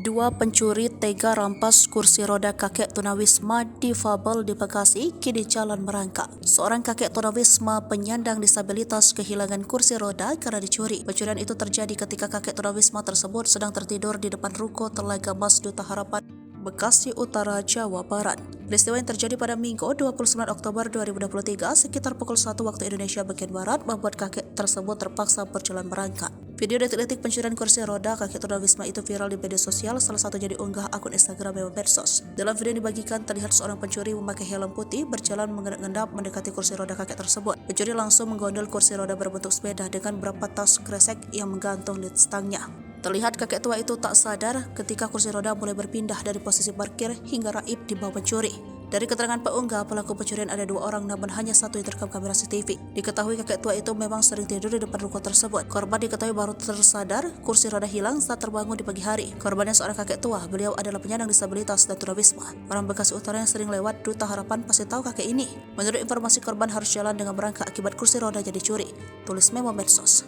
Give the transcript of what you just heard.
Dua pencuri tega rampas kursi roda kakek tunawisma difabel di Bekasi kini jalan merangkak. Seorang kakek tunawisma penyandang disabilitas kehilangan kursi roda karena dicuri. Pencurian itu terjadi ketika kakek tunawisma tersebut sedang tertidur di depan ruko Telaga Mas Duta Harapan, Bekasi Utara, Jawa Barat. Peristiwa yang terjadi pada Minggu 29 Oktober 2023 sekitar pukul 1 waktu Indonesia bagian Barat membuat kakek tersebut terpaksa berjalan merangkak. Video detik-detik pencurian kursi roda kakek tunawisma itu viral di media sosial, salah satunya diunggah akun Instagram Mema Medsos. Dalam video yang dibagikan terlihat seorang pencuri memakai helm putih berjalan mengendap mendekati kursi roda kakek tersebut. Pencuri langsung menggondol kursi roda berbentuk sepeda dengan beberapa tas kresek yang menggantung di stangnya. Terlihat kakek tua itu tak sadar ketika kursi roda mulai berpindah dari posisi parkir hingga raib di bawah pencuri. Dari keterangan pengunggah, pelaku pencurian ada 2 orang namun hanya satu yang terekam kamera CCTV. Diketahui kakek tua itu memang sering tidur di depan ruko tersebut. Korban diketahui baru tersadar kursi roda hilang saat terbangun di pagi hari. Korbannya seorang kakek tua, beliau adalah penyandang disabilitas dan tunawisma. Orang Bekasi Utara yang sering lewat Duta Harapan pasti tahu kakek ini. Menurut informasi, korban harus jalan dengan merangkak akibat kursi rodanya dicuri, tulis Mema Medsos.